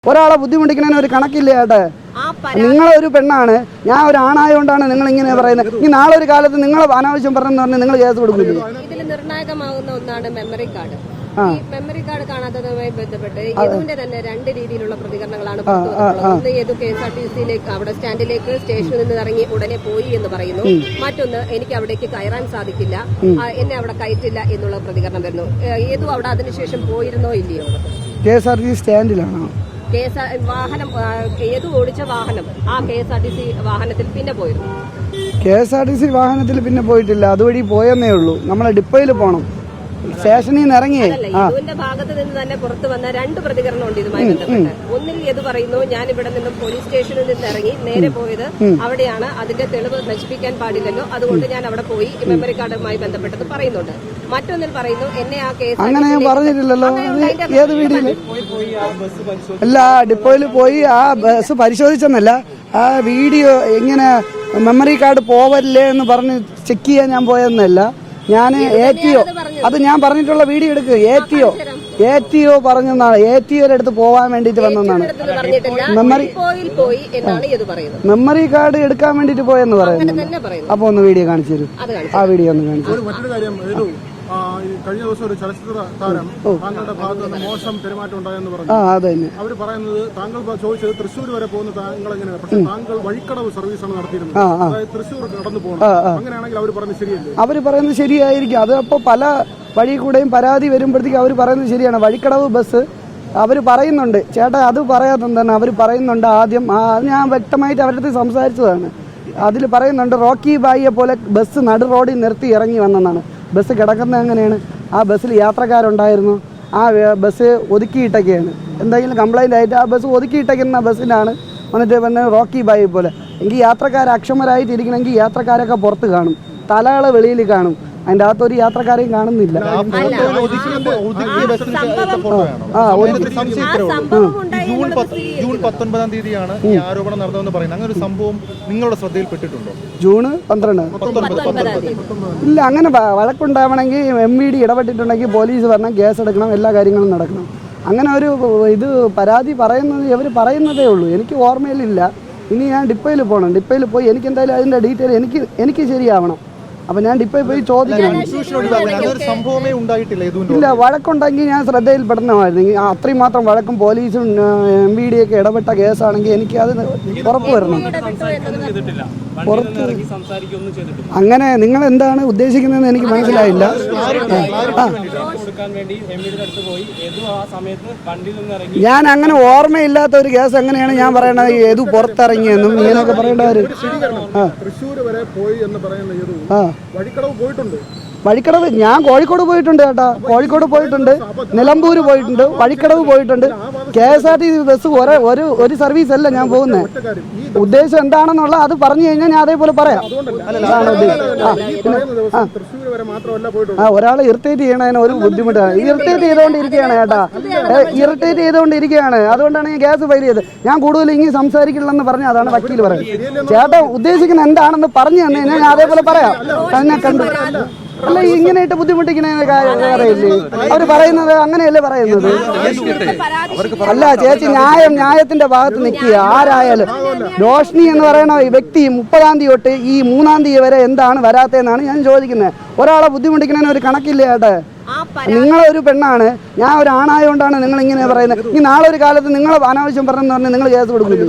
ഒരാളെ ബുദ്ധിമുട്ടിക്കുന്നതിന് ഒരു കണക്കില്ല ചേട്ടാ. നിങ്ങളൊരു പെണ്ണാണ്, ഞാൻ ഒരു ആണായതുകൊണ്ടാണ് നിങ്ങൾ ഇങ്ങനെ പറയുന്നത്. ഈ നാളെ ഒരു കാലത്ത് നിങ്ങൾ അനാവശ്യം പറഞ്ഞെന്ന് പറഞ്ഞാൽ നിങ്ങൾ കേസ് കൊടുക്കില്ല. ഇതിൽ നിർണായകമാകുന്ന ഒന്നാണ് മെമ്മറി കാർഡ്. ഈ മെമ്മറി കാർഡ് കാണാത്തതുമായി ബന്ധപ്പെട്ട് യദുവിന്റെ തന്നെ രണ്ട് രീതിയിലുള്ള പ്രതികരണങ്ങളാണ് പുറത്തുവന്നിട്ടുള്ളത്. ഒന്ന്, യദു KSRTCയിലേക്ക് അവിടെ സ്റ്റാൻഡിലേക്ക് സ്റ്റേഷനിൽ നിന്ന് ഇറങ്ങി ഉടനെ പോയി എന്ന് പറയുന്നു. മറ്റൊന്ന്, എനിക്ക് അവിടേക്ക് കയറാൻ സാധിക്കില്ല, എന്നെ അവിടെ കയറ്റില്ല എന്നുള്ള പ്രതികരണം വരുന്നു. യദു അവിടെ അതിനുശേഷം പോയിരുന്നോ ഇല്ലയോ? KSRTC സ്റ്റാൻഡിലാണോ വാഹനം ഏത് ഓടിച്ച വാഹനം ആ KSRTC വാഹനത്തിൽ പിന്നെ പോയിരുന്നു? KSRTC വാഹനത്തിൽ പിന്നെ പോയിട്ടില്ല, അതുവഴി പോയെന്നേ ഉള്ളൂ. നമ്മളെ ഡിപ്പോയിൽ പോകണം, സ്റ്റേഷനിൽ നിന്ന് ഇറങ്ങിയേ. യദുവിന്റെ ഭാഗത്ത് നിന്ന് തന്നെ പുറത്തു വന്ന രണ്ട് പ്രതികരണമുണ്ട് ഇതുമായി ബന്ധപ്പെട്ട്. ഒന്നിൽ യദു പറയുന്നു, ഞാൻ ഇവിടെ നിന്നും പോലീസ് സ്റ്റേഷനിൽ നിന്ന് ഇറങ്ങി നേരെ പോയത് അവിടെയാണ്, അതിന്റെ തെളിവ് നശിപ്പിക്കാൻ പാടില്ലല്ലോ, അതുകൊണ്ട് ഞാൻ അവിടെ പോയി മെമ്മറി കാർഡുമായി ബന്ധപ്പെട്ടത് പറയുന്നുണ്ട്. മറ്റൊന്നിൽ പറയുന്നു, എന്നെ ആ കേസ് അങ്ങനെ ഞാൻ പറഞ്ഞിട്ടില്ലല്ലോ. ഏത് വീഡിയോയില്? അല്ല, ഡിപ്പോയിൽ പോയി ആ ബസ് പരിശോധിച്ചെന്നല്ല, ആ വീഡിയോ എങ്ങനെ മെമ്മറി കാർഡ് പോവല്ലേ എന്ന് പറഞ്ഞ് ചെക്ക് ചെയ്യാൻ ഞാൻ പോയെന്നല്ല. ഞാൻ ATO, അത് ഞാൻ പറഞ്ഞിട്ടുള്ള വീഡിയോ എടുക്കുക. ATO പറഞ്ഞെന്നാണ്, ATOയുടെ അടുത്ത് പോവാൻ വേണ്ടിട്ട് വന്നെന്നാണ്. മെമ്മറി കാർഡ് എടുക്കാൻ വേണ്ടിട്ട് പോയെന്ന് പറയുന്നു. അപ്പൊ ഒന്ന് വീഡിയോ കാണിച്ചു തരൂ, ആ വീഡിയോ ഒന്ന് കാണിച്ചു. കഴിഞ്ഞ ദിവസം ഒരു ചലച്ചിത്ര താരം താങ്കളുടെ ഭാഗത്ത് നിന്ന് മോശം പെരുമാറ്റം ഉണ്ടായെന്ന് പറഞ്ഞു. അവർ പറയുന്നത് താങ്കൾ ചോദിച്ചത് തൃശ്ശൂർ വരെ പോകുന്ന താങ്കൾ എങ്ങനെയാണ്, പക്ഷെ താങ്കൾ വഴിക്കടവ് സർവീസാണ് നടത്തിയിരുന്നത്, അതായത് തൃശ്ശൂർ കടന്നു പോകണം. അങ്ങനെയാണെങ്കിൽ അവർ പറയുന്നത് ശരിയല്ലേ? അവർ പറയുന്നത് ശരിയായിരിക്കും. അത് അപ്പോൾ പല വഴി കൂടെയും പരാതി വരുമ്പോഴത്തേക്കും അവർ പറയുന്നത് ശരിയാണ്. വഴിക്കടവ് ബസ് അവർ പറയുന്നുണ്ട് ചേട്ടാ, അത് പറയാതെന്താണ് അവർ പറയുന്നുണ്ട്. ആദ്യം ഞാൻ വ്യക്തമായിട്ട് അവരുടെ അടുത്ത് സംസാരിച്ചതാണ്. അതിൽ പറയുന്നുണ്ട്, റോക്കി ബായിയെ പോലെ ബസ് നടു റോഡിൽ നിർത്തി ഇറങ്ങി വന്നെന്നാണ്. ബസ് കിടക്കുന്നത് എങ്ങനെയാണ്? ആ ബസ്സിൽ യാത്രക്കാരുണ്ടായിരുന്നു, ആ ബസ് ഒതുക്കിയിട്ടൊക്കെയാണ്. എന്തെങ്കിലും കംപ്ലൈൻ്റ് ആയിട്ട് ആ ബസ് ഒതുക്കിയിട്ടേക്കുന്ന ബസ്സിലാണ് വന്നിട്ട് പിന്നെ റോക്കി ബായി പോലെ. എങ്കിൽ യാത്രക്കാർ അക്ഷമരായിട്ട് ഇരിക്കണമെങ്കിൽ യാത്രക്കാരൊക്കെ പുറത്ത് കാണും, തലകൾ വെളിയിൽ കാണും, അതിൻ്റെ അകത്തൊരു യാത്രക്കാരെയും കാണുന്നില്ല. ജൂൺ 19-ാം തീയതിയാണ് ഈ ആരോപണം നടന്നതെന്ന് പറയുന്നത്. അങ്ങനെ ഒരു സംഭവം നിങ്ങളുടെ ശ്രദ്ധയിൽപ്പെട്ടിട്ടുണ്ടോ? ജൂൺ 19 ഇല്ല. അങ്ങനെ വഴക്കുണ്ടാവണമെങ്കിൽ MVD ഇടപെട്ടിട്ടുണ്ടെങ്കിൽ പോലീസ് വരണം, കേസ് എടുക്കണം, എല്ലാ കാര്യങ്ങളും നടക്കണം. അങ്ങനെ ഒരു ഇത് പരാതി പറയുന്നത് ഇവർ പറയുന്നതേ ഉള്ളൂ. എനിക്ക് ഓർമ്മയിലില്ല. ഇനി ഞാൻ ഡിപ്പോയിൽ പോകണം, ഡിപ്പോയിൽ പോയി എനിക്ക് എന്തായാലും അതിൻ്റെ ഡീറ്റെയിൽ എനിക്ക് ശരിയാവണം. അപ്പം ഞാൻ ഡിപ്പോയിൽ പോയി ചോദിക്കണം. ഇല്ല, വഴക്കുണ്ടെങ്കിൽ ഞാൻ ശ്രദ്ധയിൽപ്പെടണമായിരുന്നു. അത്രയും മാത്രം വഴക്കും പോലീസും MVD ഒക്കെ ഇടപെട്ട കേസാണെങ്കിൽ എനിക്ക് അത് ഉറപ്പ് വരണം. പുറത്ത് അങ്ങനെ നിങ്ങൾ എന്താണ് ഉദ്ദേശിക്കുന്നതെന്ന് എനിക്ക് മനസ്സിലായില്ല. ഞാൻ അങ്ങനെ ഓർമ്മയില്ലാത്ത ഒരു കേസ് എങ്ങനെയാണ് ഞാൻ പറയണത് ഏതു പുറത്തിറങ്ങിയെന്നും ഇങ്ങനെയൊക്കെ പറയേണ്ടവര്? വഴിക്കടവ് ഞാൻ കോഴിക്കോട് പോയിട്ടുണ്ട് ചേട്ടാ, കോഴിക്കോട് പോയിട്ടുണ്ട്, നിലമ്പൂർ പോയിട്ടുണ്ട്, വഴിക്കടവ് പോയിട്ടുണ്ട്. KSRTC ബസ് ഒരു സർവീസ് അല്ല ഞാൻ പോകുന്നത്. ഉദ്ദേശം എന്താണെന്നുള്ള അത് പറഞ്ഞു കഴിഞ്ഞാൽ ഞാൻ അതേപോലെ പറയാം. ഒരാളെ ഇറിറ്റേറ്റ് ചെയ്യണതിന് ഒരു ബുദ്ധിമുട്ടാണ്. ഇറിറ്റേറ്റ് ചെയ്തുകൊണ്ടിരിക്കുകയാണ് ചേട്ടാ, ഇറിറ്റേറ്റ് ചെയ്തുകൊണ്ടിരിക്കുകയാണ്. അതുകൊണ്ടാണ് ഞാൻ കേസ് ഫയൽ ചെയ്തത്. ഞാൻ കൂടുതൽ ഇങ്ങനെ സംസാരിക്കില്ലെന്ന് പറഞ്ഞ അതാണ് വക്കീൽ പറയുന്നത്. ചേട്ടാ ഉദ്ദേശിക്കുന്ന എന്താണെന്ന് പറഞ്ഞു തന്നെ ഞാൻ അതേപോലെ പറയാം. തന്നെ കണ്ടു അല്ല, ഇങ്ങനെയായിട്ട് ബുദ്ധിമുട്ടിക്കുന്ന കാര്യമില്ലേ? അവർ പറയുന്നത് അങ്ങനെയല്ലേ പറയുന്നത്? അല്ല ചേച്ചി, ന്യായത്തിന്റെ ഭാഗത്ത് നിൽക്കുക. ആരായാലും റോഷ്നി എന്ന് പറയുന്ന വ്യക്തി 30-ാം തീയതി തൊട്ട് ഈ 3-ാം തീയതി വരെ എന്താണ് വരാത്തതെന്നാണ് ഞാൻ ചോദിക്കുന്നത്. ഒരാളെ ബുദ്ധിമുട്ടിക്കുന്നതിന് ഒരു കണക്കില്ല ചേട്ടാ. നിങ്ങളൊരു പെണ്ണാണ്, ഞാൻ ഒരു ആണായതുകൊണ്ടാണ് നിങ്ങൾ ഇങ്ങനെ പറയുന്നത്. ഈ നാളെ ഒരു കാലത്ത് നിങ്ങൾ അനാവശ്യം പറഞ്ഞെന്ന് പറഞ്ഞാൽ നിങ്ങൾ കേസ് കൊടുക്കില്ല.